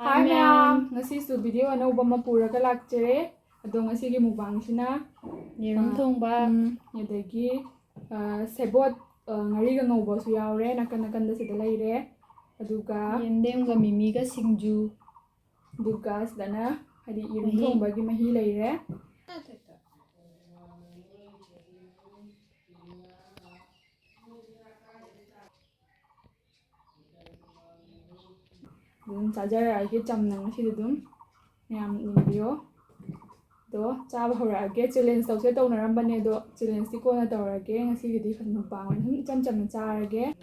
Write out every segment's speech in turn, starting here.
Hi ma'am, ngasisu video anauba mapuraga lakjare. Ado ngasigi mukbang-sina Yerum Thongba yadagi Sebot Ngariga Ngouba su yaure nakan-nakanda sida leire. Aduga Yendem ga mimi ga Singju aduga sidana hadi Yerum Thongba gi mahi leire. Chajarage chamnang sidum yam video do chaba horage challenge tawse tawnaram do challenge ti kona tawrage ngasigidi mukbang cham cham charage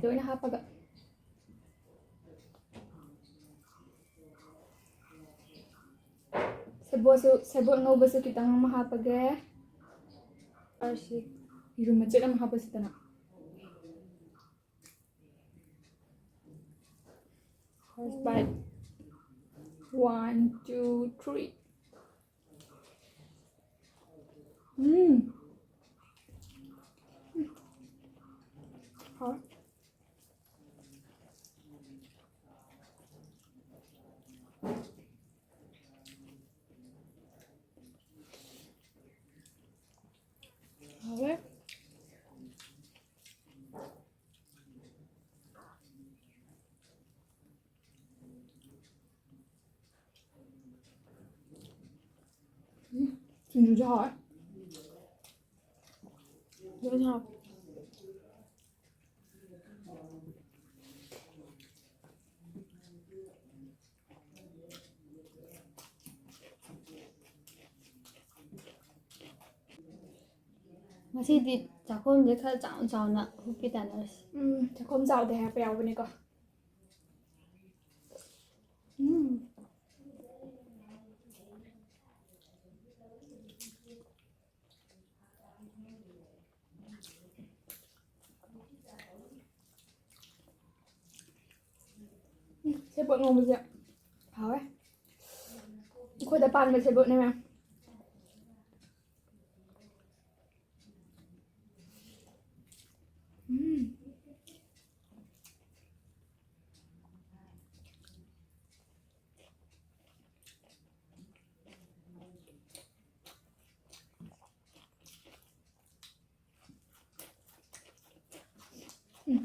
doina hapaga sebot ngouba su kitang mahapage arsi irum macet am hapasitana. First bite. 1, 2, 3. Hot. Okay. Singju cho hỏi rất ngon. Masih cakon je kha chao chao na hupi tanas. Chắc không giàu thì hẹp bèo bên này cơ. Sebot ngouba gì ạ? Hỏi. Khôi ta pan với sebot này mà.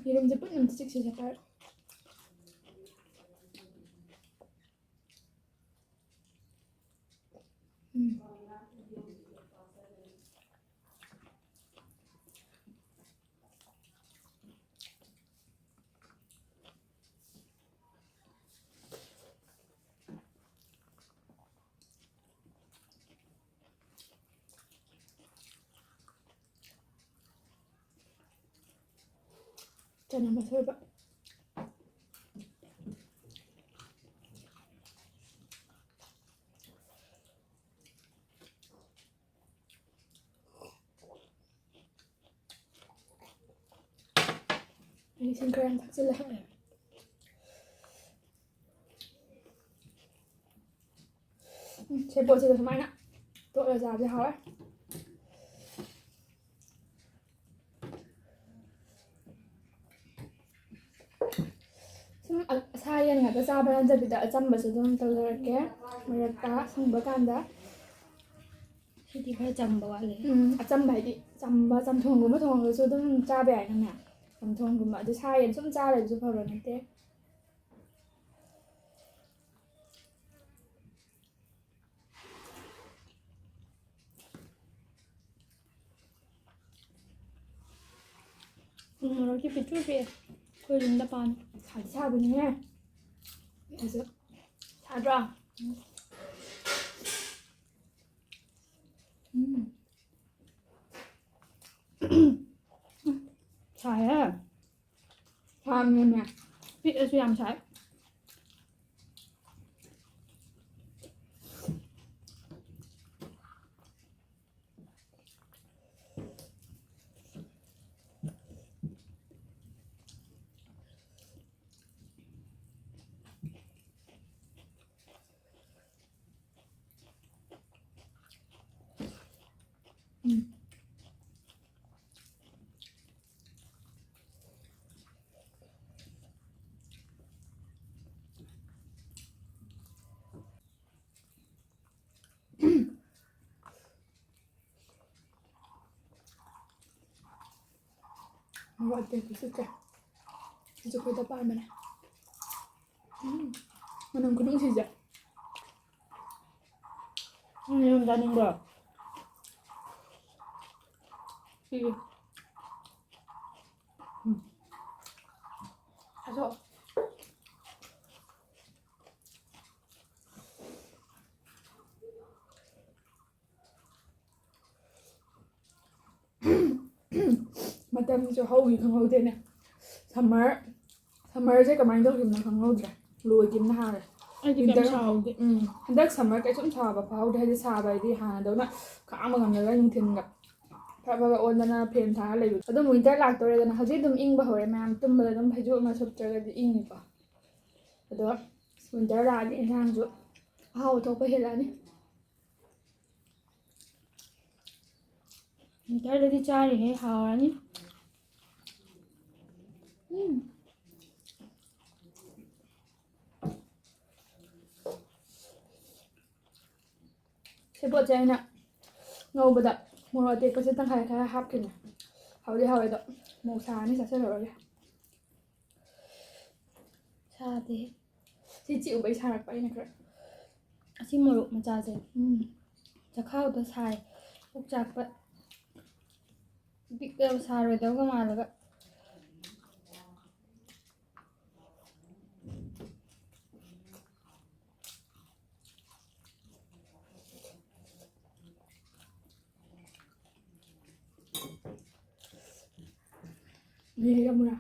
Yerum Sebot nam cicik sih sakar. Jangan masuk pak. Ini singkran tak salah. Sebot sih sama nak. Tuh là già thì hỏi. Sayan nga ta saba nan zabida achamba su dum tawrake marakta sangba kanda Sidi kha chamba wale. achamba hadi chamba chamthong guma thong su dum chabe ai na chamthong guma de sayan sum cha le su pharo nate Rồi cái pichu pe khôi linh da pan. cha bên nghe eso cha ra Chai à. tham nghe nè Biết ở suy làm chai. Rồi tiền thì sức cả. Rồi tôi tập bài mà này. Mà nó có đúng gì vậy? Nhưng ra nhưng bờ. Gì? À rồi. ꯃꯇꯝꯁꯨ ꯍꯧꯈꯤ ꯈꯪꯍꯧꯗꯦꯅꯦ ꯁꯝꯃꯔꯁꯦ ꯀꯃꯥꯏꯅ ꯇꯧꯈꯤꯕꯅꯣ ꯈꯪꯍꯧꯗ꯭ꯔꯦ ꯂꯣꯏꯈꯤꯕꯅ ꯍꯥꯟꯅ ꯑꯩꯗꯤ ꯀꯩꯝ ꯁꯥꯍꯧꯗꯦ ꯍꯟꯗꯛ summer ꯀꯩꯁꯨꯝ ꯁꯥꯕ ꯐꯥꯎꯗꯦ ꯍꯥꯏꯗꯤ ꯁꯥꯕ ꯍꯥꯏꯗꯤ ꯍꯥꯟꯅꯗꯧꯅ ꯈꯥꯡꯕ ꯉꯝꯗꯕ ꯅꯨꯡꯊꯤꯟꯒ ꯐꯕꯒ ꯑꯣꯟꯗꯅ ꯐꯦꯟ ꯊꯥꯔ ꯂꯩꯕ ꯑꯗꯨꯝ ꯋꯤꯟꯇꯔ ꯂꯥꯛꯇꯧꯔꯦꯗꯅ ꯍꯧꯖꯤꯛ ꯑꯗꯨꯝ ꯏꯪꯕ ꯍꯧꯔꯦ ꯃꯌꯥꯝ ꯇꯨꯝꯕꯗ ꯑꯗꯨꯝ ꯐꯩꯖꯨꯞ ꯑꯃ ꯁꯨꯞꯇ꯭ꯔꯒꯗꯤ ꯏꯪꯉꯤꯀꯣ ꯑꯗꯣ ꯋꯤꯟꯇꯔ ꯂꯥꯛꯑꯗꯤ ꯏꯟꯁꯥꯡꯁꯨ ꯑꯍꯥꯎꯕ ꯊꯣꯛꯄ ꯍꯦꯜꯂꯛꯑꯅꯤ ꯋꯤꯟꯇꯔꯗꯗꯤ ꯆꯥꯔꯤꯉꯩ ꯍꯥꯎꯔꯅꯤ ꯁꯦꯕꯣꯠꯁꯦ ꯑꯩꯅ ꯉꯧꯕꯗ ꯃꯣꯔꯣꯛ ꯑꯇꯦꯛꯄꯁꯦ ꯇꯪꯈꯥꯏ ꯈꯔ ꯍꯥꯞꯈꯤꯅꯦ ꯍꯥꯎꯗꯤ ꯍꯥꯎꯋꯦ ꯑꯗꯣ ꯃꯣꯔꯣꯛ ꯁꯥꯔꯅꯤ ꯆꯥꯁꯤꯜꯂꯨꯔꯒꯦ ꯁꯥꯗꯦ ꯁꯤ ꯆꯤꯛꯎꯕꯩ ꯁꯥꯔꯛꯄ ꯑꯩꯅ ꯈꯔ ꯑꯁꯤ ꯃꯣꯔꯣꯛ ꯃꯆꯥꯁꯦ ꯆꯈꯥꯎꯗ ꯁꯥꯏ ꯄꯨꯛ ꯆꯥꯛꯄ ꯄꯤꯛꯑꯒ ꯁꯥꯔꯣꯏꯗꯧꯒ ꯃꯥꯜꯂꯒ ꯂꯤꯔꯝꯃꯨꯔꯥ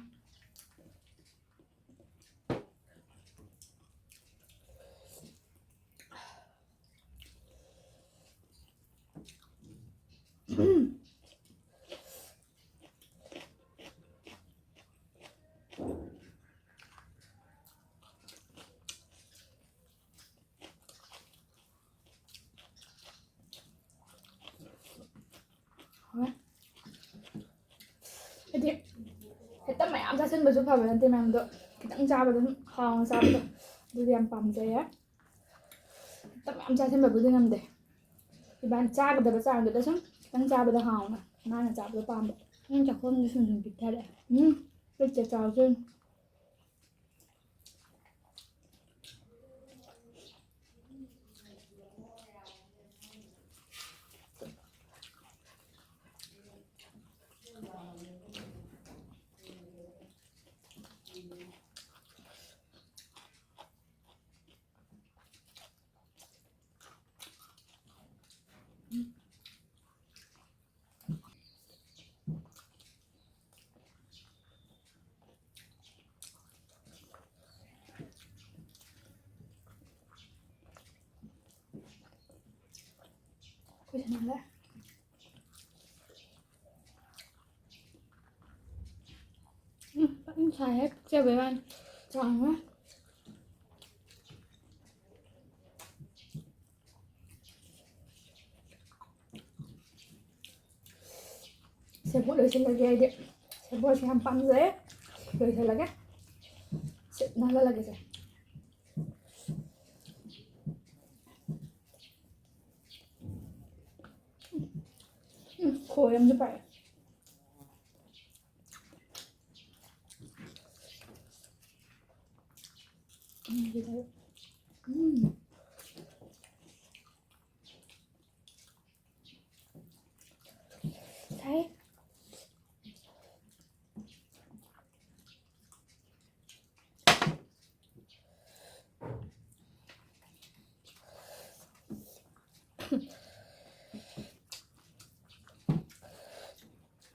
ꯍꯥꯏꯗꯤ ꯍꯦꯛꯇ ꯃꯌꯥꯝ ꯆꯥꯁꯤꯟꯕꯁꯨ ꯐꯕ ꯅꯠꯇꯦ ꯃꯌꯥꯝꯗꯣ ꯈꯤꯇꯪ ꯆꯥꯕꯗ ꯑꯗꯨꯝ ꯍꯥꯎꯅ ꯆꯥꯕꯗꯣ ꯑꯗꯨꯗꯤ ꯌꯥꯝ ꯄꯥꯝꯖꯩꯌꯦ ꯍꯦꯛꯇ ꯃꯌꯥꯝ ꯆꯥꯁꯤꯟꯕꯕꯨꯗꯤ ꯉꯝꯗꯦ ꯏꯕꯥꯅꯤ ꯆꯥꯒꯗꯕ ꯆꯥꯡꯗꯨꯗ ꯁꯨꯝ ꯈꯤꯇꯪ ꯆꯥꯕꯗ ꯍꯥꯎꯅ ꯅꯥꯟꯅ ꯆꯥꯕꯗꯣ ꯄꯥꯝꯕ ꯅꯪ ꯆꯥꯛꯈꯣꯝꯗꯣ ꯁꯨꯝ ꯁꯨꯝ ꯄꯤꯛꯊꯔꯛꯑꯦ ꯄꯤꯛꯇꯦ ꯆꯥꯎꯗꯣꯏꯅꯤ Kusinala. Vẫn xài hết cho bé ăn. Tròn quá. Sebot lagi aja. Sebot yang panjang ya. Lagi. Nala lagi sih. Khổ em như vậy. Gì đấy. Thấy.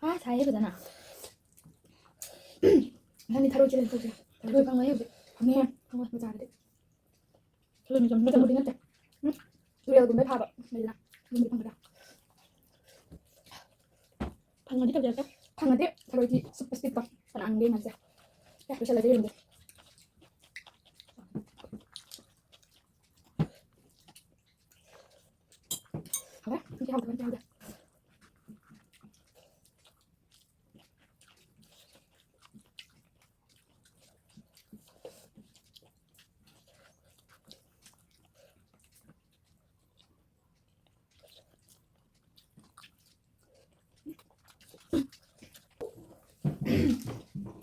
아, 다 예쁘잖아. 아니 다루지는 또 그래. 다루 방어 해보지. 방해. 방어 맞아 안 돼. 그러면 좀 맞아 우리는 돼. 응? 우리가 눈에 봐봐. 몰라. 눈에 방어다. 방어 어디 가져갈까? 방어대 다루지 super stick. 안 돼, 맞아. 야, 그 살라지 이런데. 그래? 이제 하고 그냥 돼.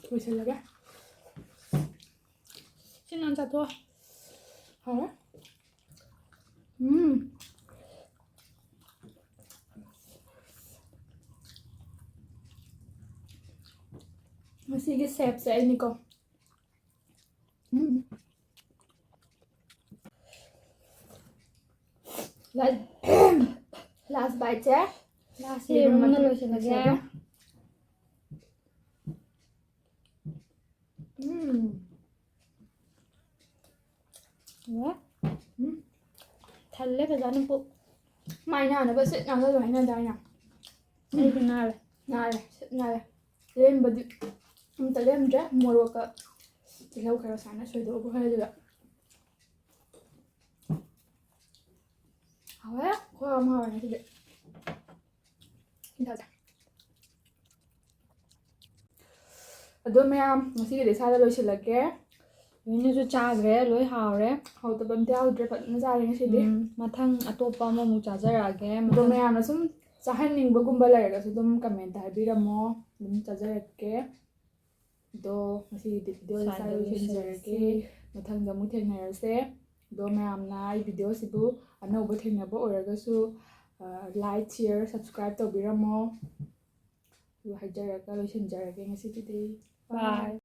ꯂꯣꯏꯁꯤꯜꯂꯒꯦ ꯁꯤꯅ ꯆꯥꯊꯣꯛ ꯍꯥꯎꯔꯦ ꯉꯁꯤꯒꯤ ꯁꯦꯞꯁꯦ ꯑꯩꯅꯤꯀꯣ ꯂꯥꯁ ꯕꯥꯏꯠꯁꯦ ꯂꯥꯁ ꯌꯦꯔꯨꯝꯅ ꯂꯣꯏꯁꯤꯜꯂꯒꯦ ꯊꯜꯂꯦ ꯐꯖꯅ ꯄꯨꯛ ꯃꯥꯏ ꯅꯥꯅꯕ ꯁꯤꯠ ꯅꯥꯜꯂꯒ ꯍꯥꯏꯅꯗꯥꯏꯅ ꯑꯩꯗꯤ ꯅꯥꯜꯂꯦ ꯅꯥꯜꯂꯦ ꯁꯤꯠ ꯅꯥꯜꯂꯦ ꯂꯦꯝꯕꯗꯤ ꯑꯝꯇ ꯂꯦꯝꯗ꯭ꯔꯦ ꯃꯣꯔꯣꯛꯀ ꯇꯤꯜꯍꯧ ꯈꯔ ꯁꯨꯃꯥꯏꯅ ꯁꯣꯏꯗꯣꯛꯑꯒ ꯈꯔꯗꯨꯗ ꯍꯥꯎꯋꯦ ꯈꯨꯍꯥꯎ ꯑꯃ ꯍꯥꯎꯋꯦ ꯉꯁꯤꯗꯤ ꯑꯗꯣ ꯃꯌꯥꯝ ꯉꯁꯤꯒꯤꯗꯤ ꯏꯁꯥꯗ ꯂꯣꯏꯁꯤꯜꯂꯛꯀꯦ ꯂꯣꯏꯅꯁꯨ ꯆꯥꯈ꯭ꯔꯦ ꯂꯣꯏ ꯍꯥꯎꯔꯦ ꯍꯥꯎꯇꯕ ꯑꯝꯇ ꯌꯥꯎꯗ꯭ꯔꯦ ꯐꯖꯅ ꯆꯥꯔꯦ ꯉꯁꯤꯗꯤ ꯃꯊꯪ ꯑꯇꯣꯞꯄ ꯑꯃꯃꯨꯛ ꯆꯥꯖꯔꯛꯑꯒꯦ ꯑꯗꯣ ꯃꯌꯥꯝꯅ ꯁꯨꯝ ꯆꯥꯍꯟꯅꯤꯡꯕꯒꯨꯝꯕ ꯂꯩꯔꯒꯁꯨ ꯑꯗꯨꯝ ꯀꯃꯦꯟꯇ ꯍꯥꯏꯕꯤꯔꯝꯃꯣ ꯑꯗꯨꯝ ꯆꯥꯖꯔꯛꯀꯦ ꯑꯗꯣ ꯉꯁꯤꯒꯤꯗꯤ ꯚꯤꯗꯤꯑꯣꯁꯦ ꯁ꯭ꯋꯥꯏꯗ ꯂꯣꯏꯁꯤꯟꯖꯔꯒꯦ ꯃꯊꯪꯗ ꯑꯃꯨꯛ ꯊꯦꯡꯅꯔꯁꯦ ꯑꯗꯣ ꯃꯌꯥꯝꯅ ꯑꯩ ꯚꯤꯗꯤꯑꯣꯁꯤꯕꯨ ꯑꯅꯧꯕ ꯊꯦꯡꯅꯕ ꯑꯣꯏꯔꯒꯁꯨ ꯂꯥꯏꯛ ꯁꯤꯌꯔ ꯁꯕꯁꯀ꯭ꯔꯥꯏꯕ ꯇꯧꯕꯤꯔꯝꯃꯣ ꯑꯗꯨ ꯍꯥꯏꯖꯔꯒ ꯂꯣꯏꯁꯤꯟꯖꯔꯒꯦ ꯉꯁꯤꯒꯤꯗꯤ ꯕꯥꯏ